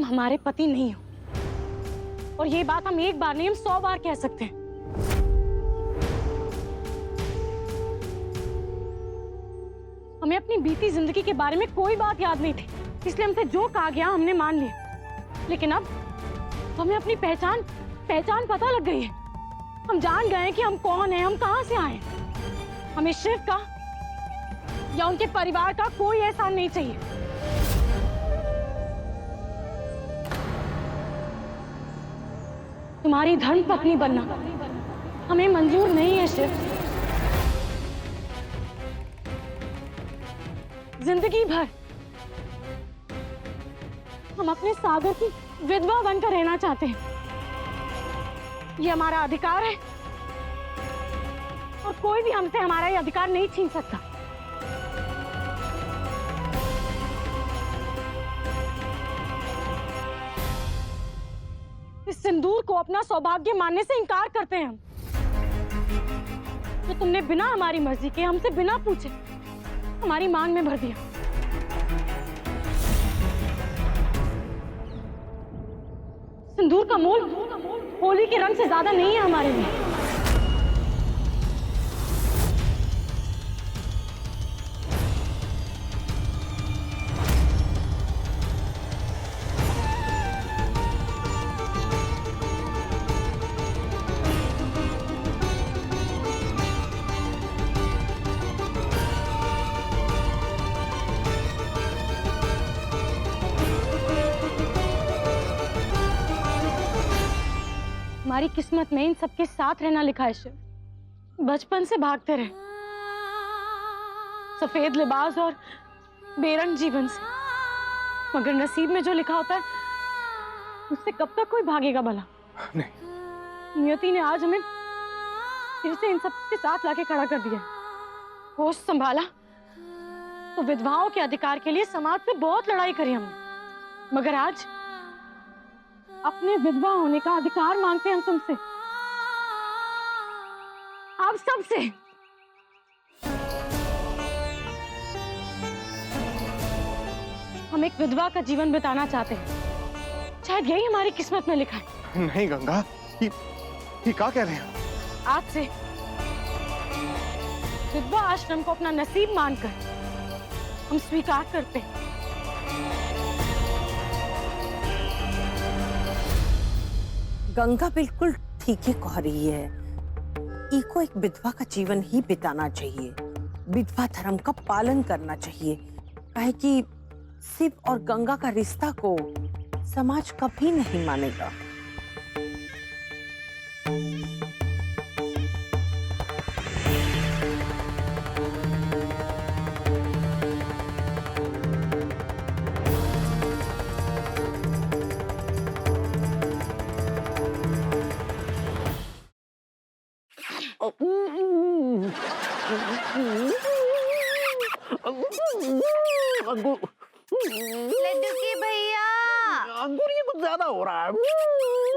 तुम हमारे पति नहीं हो, और ये बात हम एक बार नहीं, हम 100 बार कह सकते हैं। हमें अपनी बीती जिंदगी के बारे में कोई बात याद नहीं थी, इसलिए हमसे जो कहा गया हमने मान लिया। लेकिन अब हमें अपनी पहचान पता लग गई है। हम जान गए कि हम कौन हैं, हम कहां से आए हैं। हमें शिव का या उनके परिवार का कोई एहसान नहीं चाहिए। तुम्हारी धर्म पत्नी बनना हमें मंजूर नहीं है शिव। जिंदगी भर हम अपने सागर की विधवा बनकर रहना चाहते हैं। ये हमारा अधिकार है और कोई भी हमसे हमारा ये अधिकार नहीं छीन सकता। इस सिंदूर को अपना सौभाग्य मानने से इनकार करते हैं हम। तो तुमने बिना हमारी मर्जी के, हमसे बिना पूछे हमारी मांग में भर दिया। सिंदूर का मोल होली के रंग से ज्यादा नहीं है हमारे लिए। हमारी किस्मत में इन सबके साथ रहना लिखा है शिव। बचपन से भागते रहे सफेद लिबास और बेरंग जीवन से, मगर नसीब में जो लिखा होता है उससे कब तक कोई भागेगा भला। नहीं। नियति ने आज हमें फिर से इन सबके साथ लाके खड़ा कर दिया। होश संभाला तो विधवाओं के अधिकार के लिए समाज से बहुत लड़ाई करी हमने, मगर आज अपने विधवा होने का अधिकार मांगते हैं हम तुमसे, आप सबसे। हम एक विधवा का जीवन बिताना चाहते हैं, शायद यही हमारी किस्मत में लिखा है। नहीं गंगा, ये क्या कह रहे हैं? आज से विधवा आश्रम को अपना नसीब मानकर हम स्वीकार करते हैं। गंगा बिल्कुल ठीक ही कह रही है। इको एक विधवा का जीवन ही बिताना चाहिए, विधवा धर्म का पालन करना चाहिए, काहे कि शिव और गंगा का रिश्ता को समाज कभी नहीं मानेगा। लड्डू के भैया, अंकुर ये कुछ ज्यादा हो रहा है।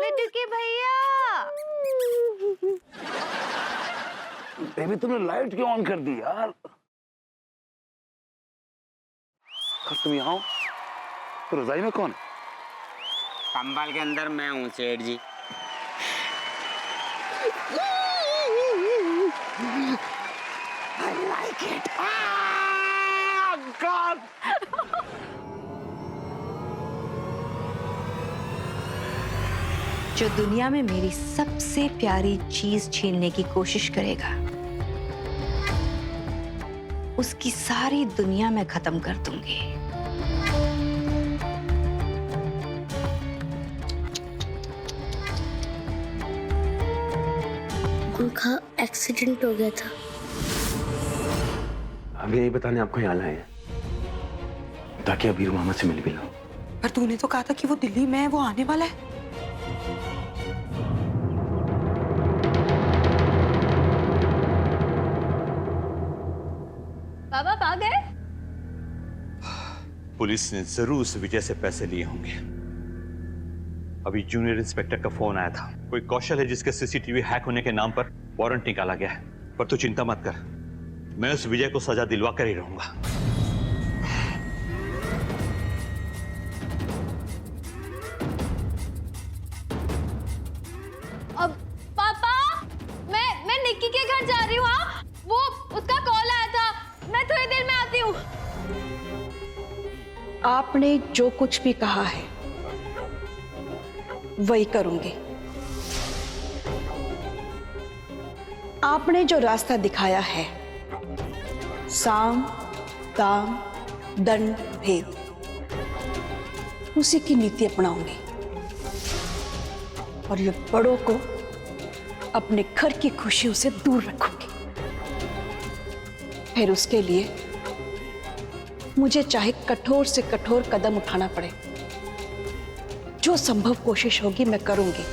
लड्डू के भैया। बेबी तुमने लाइट क्यों ऑन कर दी यार? तुम यहाँ हो तो रजाई में कौन? कंबल के अंदर मैं हूँ सेठ जी। I like it. Ah, God. जो दुनिया में मेरी सबसे प्यारी चीज छीनने की कोशिश करेगा, उसकी सारी दुनिया में खत्म कर दूंगी। उनका एक्सीडेंट हो गया था। हम यही बताने आपको यहाँ लाए हैं ताकि अबीर मामा से मिल भी लो। पर तूने तो कहा था कि वो दिल्ली में है, वो आने वाला है। बाबा आ गए? पुलिस ने जरूर उस विजय से पैसे लिए होंगे। अभी जूनियर इंस्पेक्टर का फोन आया था। कोई कौशल है जिसके सीसीटीवी हैक होने के नाम पर वारंट निकाला गया है। पर तू चिंता मत कर, मैं उस विजय को सजा दिलवा कर ही रहूंगा। आपने जो कुछ भी कहा है वही करूंगी। आपने जो रास्ता दिखाया है, साम दाम दंड भेद, उसी की नीति अपनाऊंगी और ये बड़ों को अपने घर की खुशियों से दूर रखूंगी। फिर उसके लिए मुझे चाहे कठोर से कठोर कदम उठाना पड़े, जो संभव कोशिश होगी मैं करूंगी।